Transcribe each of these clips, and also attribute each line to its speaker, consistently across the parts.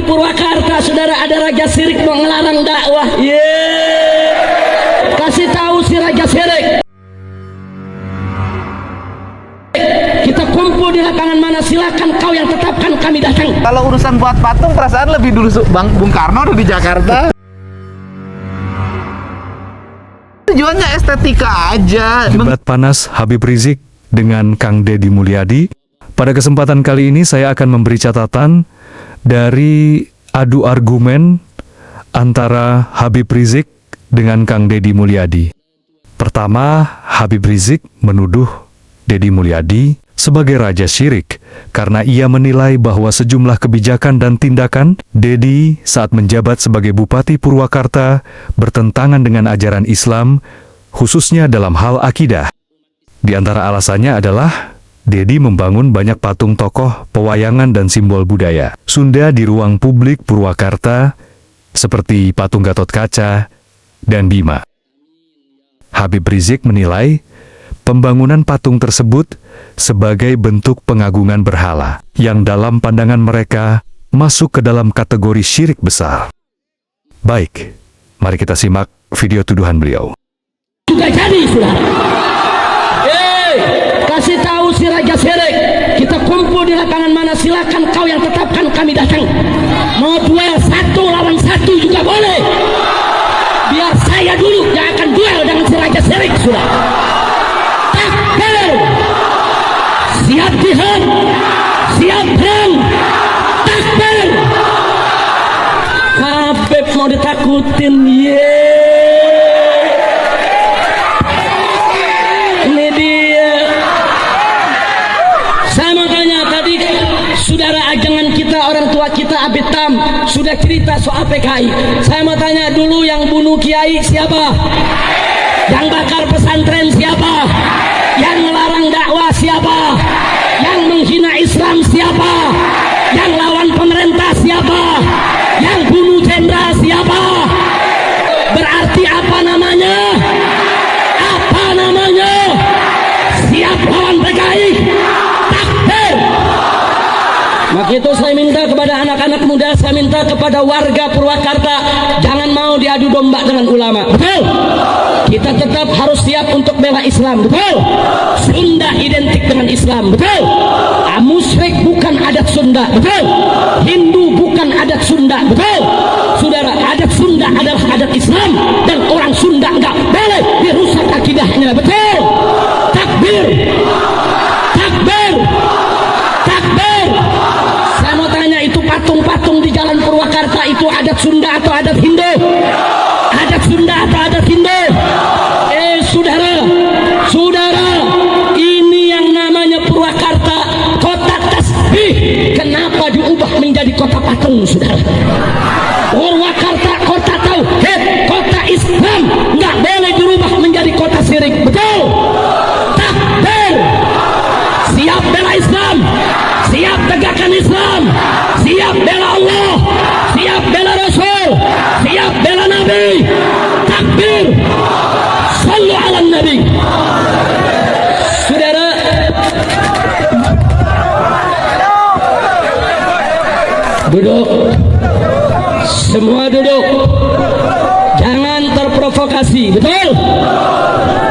Speaker 1: Purwakarta, saudara, ada raja sirik mau ngelarang dakwah. Kasih tahu si raja sirik. Kita kumpul di lapangan mana, silakan kau yang tetapkan, kami datang.
Speaker 2: Kalau urusan buat patung, perasaan lebih dulu Bung Karno udah di Jakarta. Tujuannya estetika aja.
Speaker 3: Debat panas Habib Rizik dengan Kang Deddy Mulyadi. Pada kesempatan kali ini saya akan memberi catatan dari adu argumen antara Habib Rizik dengan Kang Deddy Mulyadi. Pertama, Habib Rizik menuduh Deddy Mulyadi sebagai raja syirik karena ia menilai bahwa sejumlah kebijakan dan tindakan Deddy saat menjabat sebagai Bupati Purwakarta bertentangan dengan ajaran Islam, khususnya dalam hal akidah. Di antara alasannya adalah Deddy membangun banyak patung tokoh, pewayangan dan simbol budaya Sunda di ruang publik Purwakarta seperti patung Gatot Kaca dan Bima. Habib Rizik menilai pembangunan patung tersebut sebagai bentuk pengagungan berhala yang dalam pandangan mereka masuk ke dalam kategori syirik besar. Baik, mari kita simak video tuduhan beliau.
Speaker 1: Sudah jadi, sudah. Kasih tahu si raja sirik. Kita kumpul di lapangan mana, silakan kau yang tetapkan, kami datang. Mau duel 1 lawan 1 juga boleh. Biar saya dulu yang akan duel dengan si raja sirik, sudah. Takbir. Siap jihad, siap perang. Takbir. Habib mau ditakutin, ini dia. Saya mau tanya tadi, saudara, ajangan kita, orang tua kita Abitam sudah cerita soal PKI. Saya mau tanya dulu, yang bunuh kiai siapa? Yang bakar pesantren siapa? Yang melarang dakwah siapa? Yang menghina Islam siapa? Yang lawan pemerintah siapa? Yang bunuh jenderal siapa? Berarti apa namanya? Apa namanya? Siap lawan PKI. Takbir. Maka itu saya minta kepada anak-anak muda, saya minta kepada warga Purwakarta, jangan mau diadu domba dengan ulama. Betul? Kita tetap harus siap untuk bela Islam. Betul? Sunda identik dengan Islam. Betul? Musyrik bukan adat Sunda. Betul? Hindu bukan adat Sunda. Betul? Saudara, adat Sunda adalah adat Islam dan orang Sunda enggak boleh dirusak akidahnya. Betul? Takbir. Takbir. Takbir. Saya mau tanya, itu patung-patung di Jalan Purwakarta itu adat Sunda atau adat Hindu? Adat Sunda atau adat Hindu? Saudara, ini yang namanya Purwakarta, kota tasbih. Kenapa diubah menjadi kota patung, saudara? Purwakarta kota tauhid, kota Islam, nggak boleh dirubah menjadi kota syirik. Betul? Takbir. Siap bela Islam, siap tegakkan Islam, siap bela Allah, siap bela Rasul, siap bela Nabi. Takbir. Sallu ala Nabi. Saudara, duduk. Semua duduk. Jangan terprovokasi. Betul?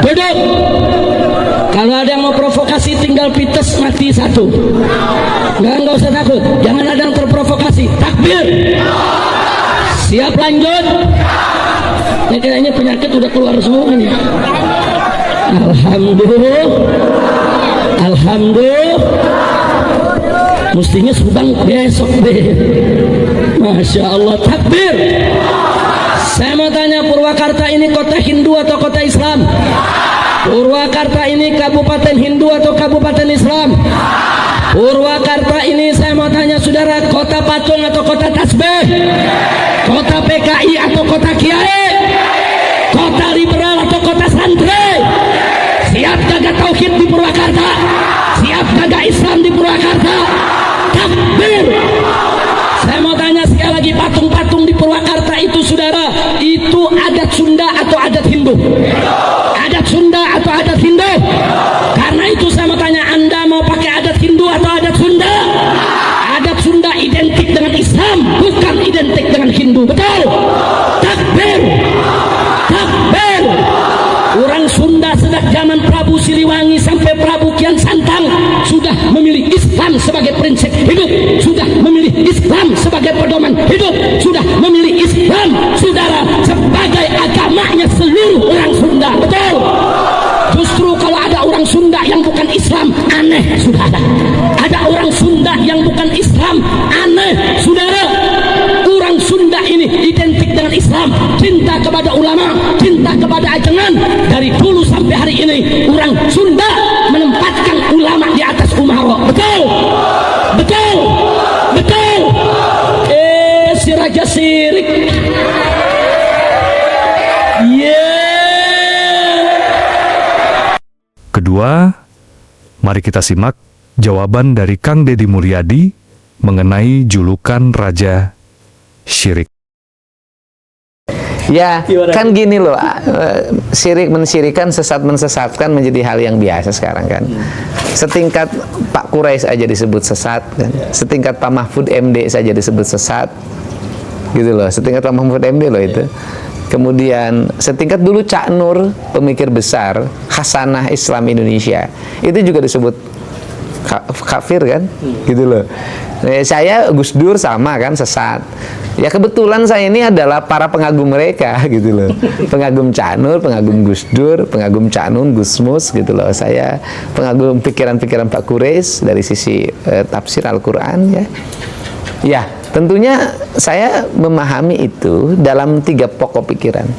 Speaker 1: Duduk. Kalau ada yang mau provokasi, tinggal pites mati 1. Enggak usah takut. Jangan ada yang terprovokasi. Takbir. Siap lanjut. Ini kayaknya penyakit udah keluar semua nih. Alhamdulillah. Alhamdulillah. Mestinya Subang besok deh. Masya Allah. Takbir. Saya mau tanya, Purwakarta ini kota Hindu atau kota Islam? Purwakarta ini kabupaten Hindu atau kabupaten Islam? Purwakarta ini, saya mau tanya saudara, kota patung atau kota tasbih? Kota PKI atau kota kiai? Kota liberal atau kota santri? Siap jaga tauhid di Purwakarta? Siap jaga Islam di Purwakarta? Takbir. Saya mau tanya sekali lagi, patung-patung di Purwakarta itu saudara, itu adat Sunda atau adat Hindu? Adat Sunda atau adat Hindu? Karena itu saya mau tanya, Anda mau pakai adat Hindu atau adat Sunda? Adat Sunda identik dengan Islam, bukan rindu. Betul? Takbir. Takbir. Orang Sunda sejak zaman Prabu Siliwangi sampai Prabu Kian Santang sudah memilih Islam sebagai prinsip hidup, sudah memilih Islam sebagai pedoman hidup, sudah memilih Islam, saudara, sebagai agamanya seluruh orang Sunda. Betul? Justru kalau ada orang Sunda yang bukan Islam, aneh, saudara. Ada orang Sunda yang bukan Islam, aneh, saudara. Orang Sunda ini identik dengan Islam, cinta kepada ulama, cinta kepada ajengan. Dari dulu sampai hari ini orang Sunda menempatkan ulama di atas umaro. Betul? Betul? Betul? Si Raja Sirik.
Speaker 3: Kedua, mari kita simak jawaban dari Kang Deddy Mulyadi mengenai julukan Raja Syirik.
Speaker 2: Ya, kan gini loh, syirik mensyirikan, sesat mensesatkan menjadi hal yang biasa sekarang kan. Setingkat Pak Quraisy aja disebut sesat kan. Setingkat Pak Mahfud MD saja disebut sesat. Gitu loh, setingkat Pak Mahfud MD loh itu. Kemudian setingkat dulu Cak Nur, pemikir besar Hasanah Islam Indonesia, itu juga disebut kafir kan, gitu loh. Saya Gus Dur sama kan, sesat. Ya kebetulan saya ini adalah para pengagum mereka, gitu loh. Pengagum Cak Nur, pengagum Gus Dur, pengagum Cak Nun, Gusmus, gitu loh. Saya pengagum pikiran-pikiran Pak Quraisy dari sisi tafsir Al-Quran ya. Ya, tentunya saya memahami itu dalam 3 pokok pikiran: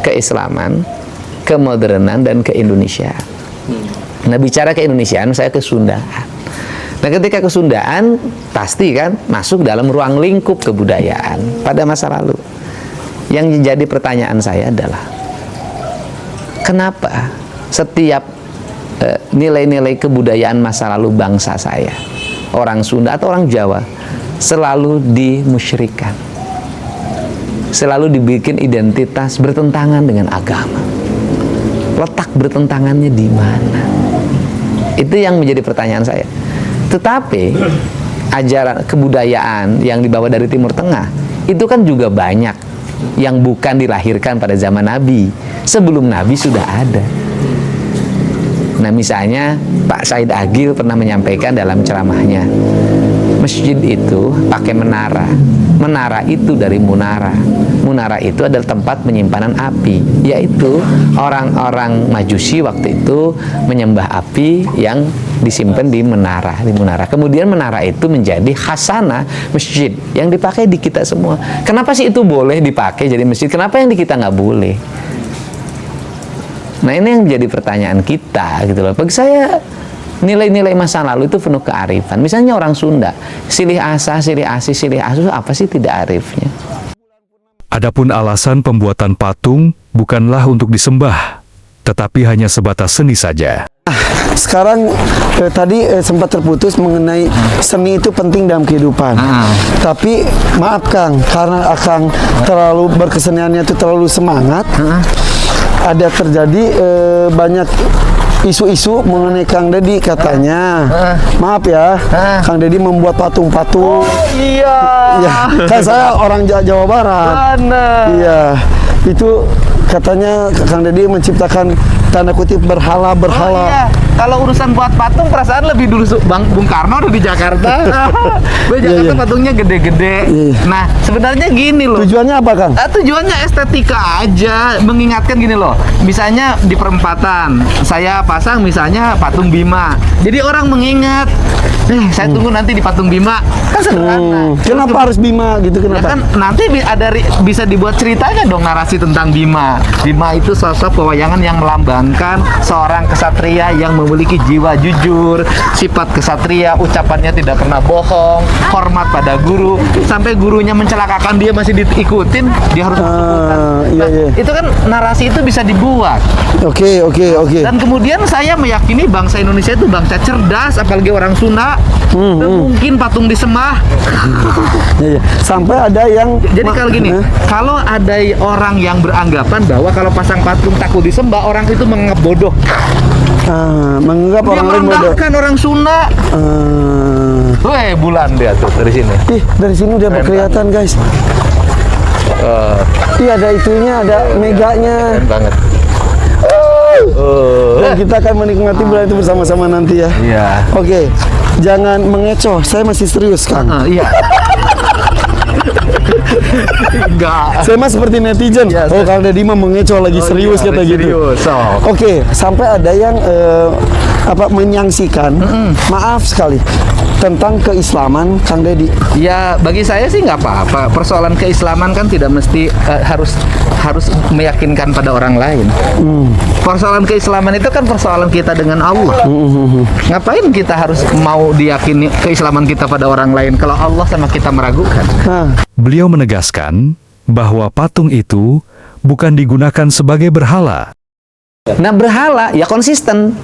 Speaker 2: keislaman, kemodernan, dan keindonesiaan. Nah, bicara keindonesiaan, saya kesundaan. Nah, ketika kesundaan, pasti kan masuk dalam ruang lingkup kebudayaan pada masa lalu. Yang jadi pertanyaan saya adalah, kenapa setiap nilai-nilai kebudayaan masa lalu bangsa saya, orang Sunda atau orang Jawa, selalu dimusyrikan, selalu dibikin identitas bertentangan dengan agama? Letak bertentangannya di mana? Itu yang menjadi pertanyaan saya. Tetapi ajaran kebudayaan yang dibawa dari Timur Tengah itu kan juga banyak yang bukan dilahirkan pada zaman Nabi. Sebelum Nabi sudah ada. Nah, misalnya Pak Said Agil pernah menyampaikan dalam ceramahnya, masjid itu pakai menara. Menara itu dari munara. Munara itu adalah tempat penyimpanan api, yaitu orang-orang Majusi waktu itu menyembah api yang disimpan di menara, Kemudian menara itu menjadi khasanah masjid yang dipakai di kita semua. Kenapa sih itu boleh dipakai jadi masjid? Kenapa yang di kita nggak boleh? Nah, ini yang jadi pertanyaan kita, gitu loh. Bagi saya, nilai-nilai masa lalu itu penuh kearifan. Misalnya orang Sunda, silih asa, silih asi, silih asu, apa sih tidak arifnya?
Speaker 3: Adapun alasan pembuatan patung bukanlah untuk disembah, tetapi hanya sebatas seni saja.
Speaker 4: Sekarang tadi sempat terputus mengenai seni itu penting dalam kehidupan. Tapi maaf Kang, karena Akang terlalu berkeseniannya itu terlalu semangat, ada terjadi banyak isu-isu mengenai Kang Deddy katanya. Maaf ya, Kang Deddy membuat patung-patung.
Speaker 2: Iya.
Speaker 4: Ya, kan saya orang Jawa Barat.
Speaker 2: Mana?
Speaker 4: Iya, itu katanya Kang Deddy menciptakan tanda kutip berhala-berhala.
Speaker 2: Oh, iya. Kalau urusan buat patung, perasaan lebih dulu Bung Karno udah di Jakarta. Gue Jakarta patungnya gede-gede. Nah, sebenarnya gini loh.
Speaker 4: Tujuannya apa, Kang?
Speaker 2: Tujuannya estetika aja, mengingatkan gini loh. Misalnya di perempatan, saya pasang misalnya patung Bima. Jadi orang mengingat, saya tunggu nanti di patung Bima. Kan sederhana.
Speaker 4: Kenapa harus Bima gitu?
Speaker 2: Ya
Speaker 4: Kenapa?
Speaker 2: kan nanti ada bisa dibuat ceritanya dong, narasi tentang Bima. Bima itu sosok pewayangan yang melambangkan seorang kesatria yang memiliki jiwa jujur, sifat kesatria, ucapannya tidak pernah bohong, hormat pada guru, sampai gurunya mencelakakan dia masih diikutin, dia harus
Speaker 4: iya.
Speaker 2: Itu kan narasi itu bisa dibuat.
Speaker 4: Oke.
Speaker 2: Dan kemudian saya meyakini bangsa Indonesia itu bangsa cerdas, apalagi orang Sunda. Mungkin patung disembah.
Speaker 4: Iya. Sampai ada yang
Speaker 2: Jadi kalau gini, kalau ada orang yang beranggapan bahwa kalau pasang patung takut disembah, orang itu menganggap bodoh.
Speaker 4: menganggap
Speaker 2: Dia
Speaker 4: orang lain bodoh.
Speaker 2: merendahkan orang Sunda. Weh, bulan dia tuh dari sini.
Speaker 4: Ih, dari sini udah kelihatan guys. Iya, ada itunya, ada meganya.
Speaker 2: Keren banget.
Speaker 4: Dan kita akan menikmati bulan itu bersama-sama nanti ya.
Speaker 2: Iya.
Speaker 4: Oke, jangan mengecoh. Saya masih serius, Kang.
Speaker 2: Iya. Enggak.
Speaker 4: Saya mah seperti netizen.
Speaker 2: Ya,
Speaker 4: Oh, Kang Deddy mah mengecoh lagi serius
Speaker 2: iya,
Speaker 4: kata gitu.
Speaker 2: serius. Oh.
Speaker 4: Oke, sampai ada yang menyangsikan. Maaf sekali tentang keislaman Kang Deddy.
Speaker 2: Ya bagi saya sih nggak apa-apa. Persoalan keislaman kan tidak mesti harus meyakinkan pada orang lain. Persoalan keislaman itu kan persoalan kita dengan Allah. Ngapain kita harus mau diyakini keislaman kita pada orang lain kalau Allah sama kita meragukan?
Speaker 3: Beliau menegaskan bahwa patung itu bukan digunakan sebagai berhala.
Speaker 2: Nah berhala ya konsisten.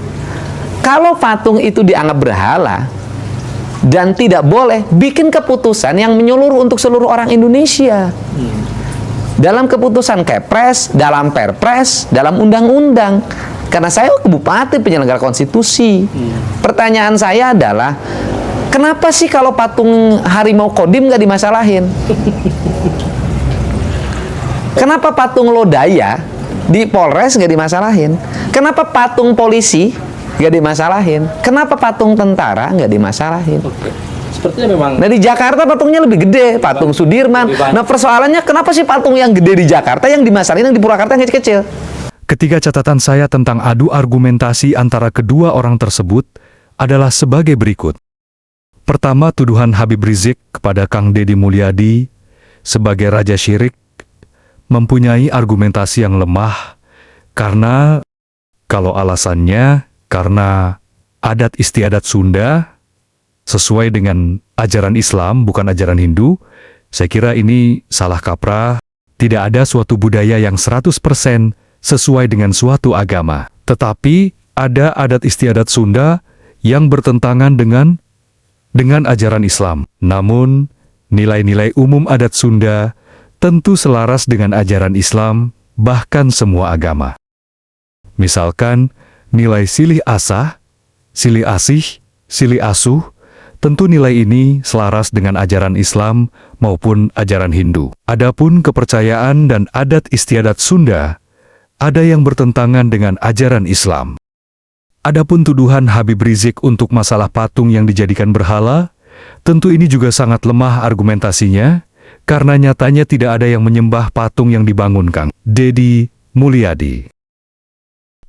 Speaker 2: Kalau patung itu dianggap berhala dan tidak boleh, bikin keputusan yang menyeluruh untuk seluruh orang Indonesia. Dalam keputusan Kepres, dalam Perpres, dalam undang-undang. Karena saya bupati penyelenggara konstitusi. Pertanyaan saya adalah, kenapa sih kalau patung harimau Kodim nggak dimasalahin? Kenapa patung Lodaya di Polres nggak dimasalahin? Kenapa patung polisi nggak dimasalahin? Kenapa patung tentara nggak dimasalahin?
Speaker 1: Sepertinya memang.
Speaker 2: Nah di Jakarta patungnya lebih gede, patung Sudirman. Nah persoalannya kenapa sih patung yang gede di Jakarta yang dimasalahin, yang di Purwakarta yang kecil-kecil?
Speaker 3: Ketika catatan saya tentang adu argumentasi antara kedua orang tersebut adalah sebagai berikut. Pertama, tuduhan Habib Rizik kepada Kang Deddy Mulyadi sebagai Raja Syirik mempunyai argumentasi yang lemah karena kalau alasannya karena adat istiadat Sunda sesuai dengan ajaran Islam bukan ajaran Hindu, saya kira ini salah kaprah. Tidak ada suatu budaya yang 100% sesuai dengan suatu agama. Tetapi ada adat istiadat Sunda yang bertentangan dengan ajaran Islam. Namun, nilai-nilai umum adat Sunda tentu selaras dengan ajaran Islam, bahkan semua agama. Misalkan, nilai silih asah, silih asih, silih asuh, tentu nilai ini selaras dengan ajaran Islam maupun ajaran Hindu. Adapun kepercayaan dan adat istiadat Sunda, ada yang bertentangan dengan ajaran Islam. Adapun tuduhan Habib Rizik untuk masalah patung yang dijadikan berhala, tentu ini juga sangat lemah argumentasinya, karena nyatanya tidak ada yang menyembah patung yang dibangun Kang Deddy Mulyadi.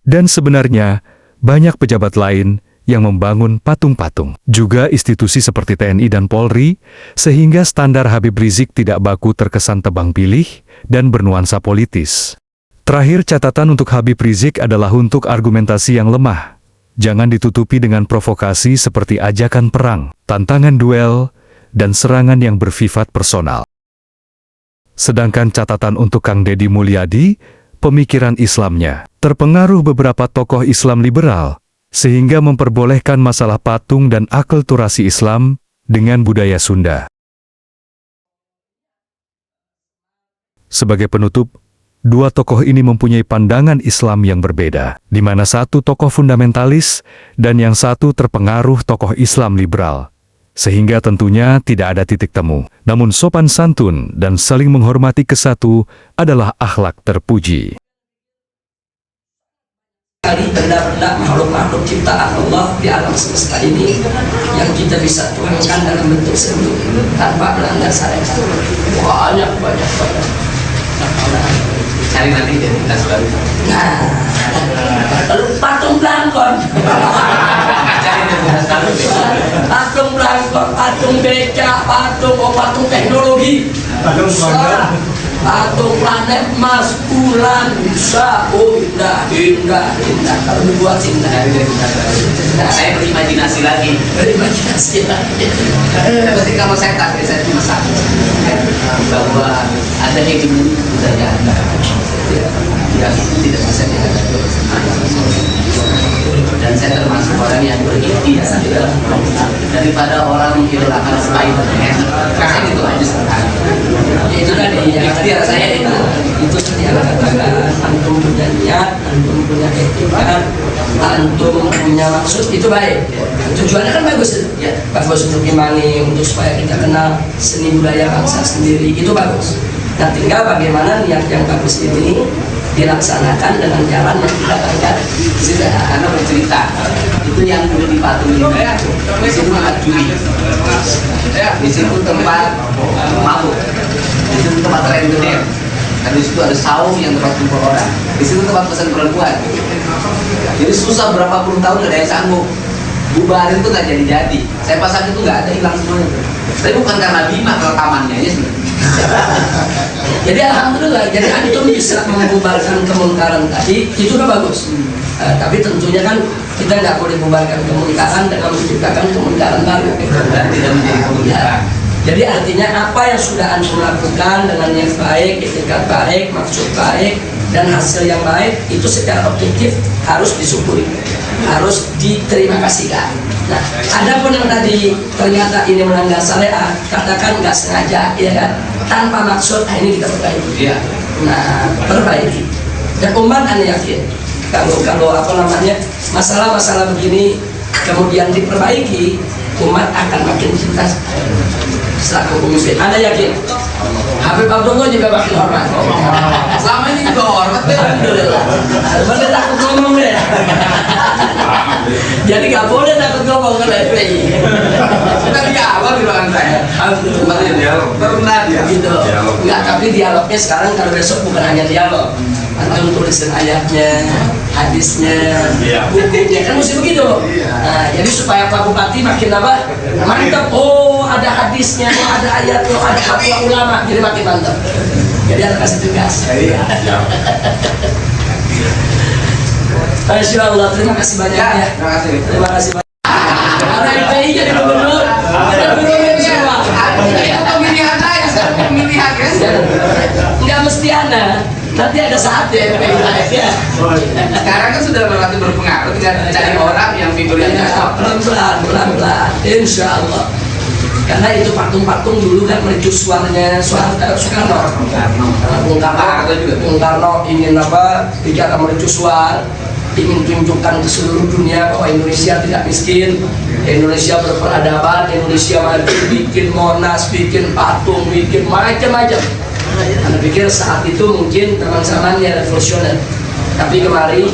Speaker 3: Dan sebenarnya, banyak pejabat lain yang membangun patung-patung. Juga institusi seperti TNI dan Polri, sehingga standar Habib Rizik tidak baku terkesan tebang pilih dan bernuansa politis. Terakhir, catatan untuk Habib Rizik adalah untuk argumentasi yang lemah. Jangan ditutupi dengan provokasi seperti ajakan perang, tantangan duel, dan serangan yang bersifat personal. Sedangkan catatan untuk Kang Deddy Mulyadi, pemikiran Islamnya terpengaruh beberapa tokoh Islam liberal, sehingga memperbolehkan masalah patung dan akulturasi Islam dengan budaya Sunda. Sebagai penutup, dua tokoh ini mempunyai pandangan Islam yang berbeda, di mana satu tokoh fundamentalis dan yang satu terpengaruh tokoh Islam liberal. Sehingga tentunya tidak ada titik temu. Namun sopan santun dan saling menghormati kesatu adalah akhlak terpuji.
Speaker 1: Benda-benda makhluk-makhluk ciptaan Allah di alam semesta ini yang kita bisa tuangkan dalam bentuk seni tanpa melanggar syariat. Banyak. Cari nanti identitas baru. Nah, lalu patung belangkon. Patung belangkon, patung beca, patung teknologi. Patung planet Mars, bulan, bisa, oh indah. Kalau dibuat indah. Nah, saya berimajinasi lagi. Berarti kalau saya tak saya cuma satu, bahwa ada hegemoni budaya yang tidak bisa dihadapi. Dan saya termasuk orang yang berikhtiar daripada orang mengidolakan Spider-Man. Saya gitu aja sekarang. Ya itu tadi ikhtiar saya itu setia katakan antum punya niat, antum punya etikat, antum punya maksud itu baik. Tujuannya kan bagus ya, bagus untuk imani, untuk supaya kita kenal seni budaya bangsa sendiri itu bagus. Nah, tinggal bagaimana niat yang bagus ini dilaksanakan dengan jalan yang kita berikan.
Speaker 2: Sudah, Anda bercerita itu yang dulu di Patung itu ya, di situ tempat judi, ya, di situ tempat mabuk, di situ tempat rentenir, dan di situ ada saung yang tempat kumpul orang, di situ tempat pesan perempuan. Jadi susah berapa puluh tahun ada yang sanggup bubarin itu nggak jadi. Saya pasang itu nggak ada, hilang semuanya. Tapi bukan karena Bima rekamannya ya sebenarnya.
Speaker 1: Jadi alhamdulillah, jadi antum bisa membubarkan kemungkaran tadi, itu udah bagus. Tapi tentunya kan kita nggak boleh membubarkan kemungkaran dengan menciptakan kemungkaran baru.
Speaker 2: Dan tidak menjadi kemungkaran.
Speaker 1: Jadi artinya apa yang sudah antum lakukan dengan niat baik, etikat baik, maksud baik, dan hasil yang baik itu secara objektif harus disyukuri, harus diterima kasihkan. Nah, ada pun yang tadi ternyata ini melanggar syariat, katakan nggak sengaja, ya kan, tanpa maksud, ini kita perbaiki.
Speaker 2: Iya.
Speaker 1: Nah, perbaiki. Dan umat anda yakin kalau apa namanya masalah-masalah begini kemudian diperbaiki, umat akan makin cinta selaku pemimpin. Anda yakin? Habib Abdullah juga makin hormat.
Speaker 2: Selama ini juga hormat deh.
Speaker 1: Alhamdulillah. Bener takut ngomong deh. Jadi nggak boleh takut ngomong ke FPI.
Speaker 2: Kita dialog di ruangan saya.
Speaker 1: Alhamdulillah.
Speaker 2: Dialog. Pernah dia.
Speaker 1: Gitu. Enggak, tapi dialognya sekarang kalau besok bukan hanya dialog. Antum tulisin ayatnya, hadisnya, bukunya, kan mesti begitu. Nah, jadi supaya Pak Bupati makin apa? Mantap. Oh, ada hadisnya, oh, ada ayatnya, oh, ada fatwa ulama, jadi makin mantap. Jadi harus kasih tugas. Masya Allah, terima kasih banyak ya.
Speaker 2: Terima kasih.
Speaker 1: Terima kasih banyak. Karena FPI jadi gubernur, ada gubernur semua.
Speaker 2: Itu pemilihan aja, sekarang pemilihan kan?
Speaker 1: Nggak mesti Anda. Nanti ada saatnya FPI naik ya.
Speaker 2: Sekarang kan sudah relatif berpengaruh, tinggal cari orang yang figur yang cocok.
Speaker 1: Pelan-pelan, insya Allah. Karena itu patung-patung dulu kan mercusuarnya Soekarno. Bung Karno ingin apa? Bicara mercusuar, ingin tunjukkan ke seluruh dunia bahwa Indonesia tidak miskin, Indonesia berperadaban, Indonesia maju, bikin Monas, bikin patung, bikin macam-macam. Anda pikir saat itu mungkin memang zamannya revolusioner, tapi kemari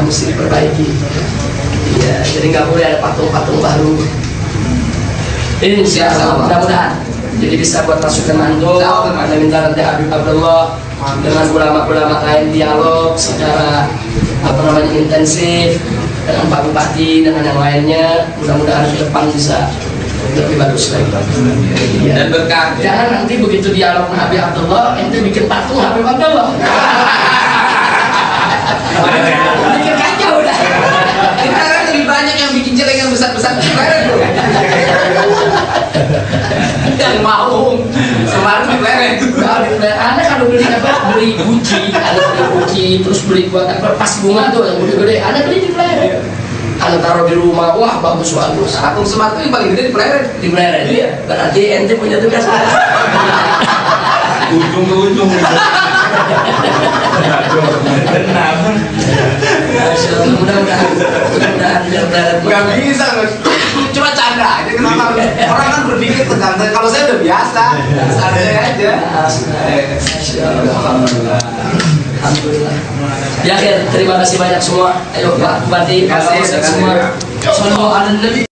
Speaker 1: mesti diperbaiki. Ya, jadi nggak boleh ada patung-patung baru. Insya Allah, mudah-mudahan. Jadi bisa buat masukan antum. Anda minta nanti Habib Abdullah dengan ulama-ulama lain dialog secara apa namanya intensif dengan Pak Bupati dengan yang lainnya. Mudah-mudahan ke depan bisa lebih bagus lagi.
Speaker 2: Dan berkah.
Speaker 1: Jangan nanti begitu dialog dengan Habib Abdullah, ente bikin patung Habib Abdullah. Bikin kacau udah.
Speaker 2: Kita kan lebih banyak yang bikin celengan besar-besar kemarin bro. Yang mau kemarin di pleret.
Speaker 1: Anda kalau beli apa? Beli Gucci, ada beli Gucci, terus beli buat apa? Pas bunga tuh yang gede-gede. Anda beli di pleret. Anda taruh di rumah, wah bagus.
Speaker 2: Patung Semar itu yang paling gede di pleret.
Speaker 1: Di pleret. Iya. Berarti ente punya tugas.
Speaker 5: Ujung ke ujung.
Speaker 1: Mudah-mudahan
Speaker 2: Gak bisa, cuma canda aja. Kenapa orang kan berpikir tentang kalau saya udah biasa, santai aja.
Speaker 1: Alhamdulillah. Ya, terima kasih banyak semua. Ayo Pak Bupati, Pak Kapolsek semua. Sallallahu alaihi wasallam.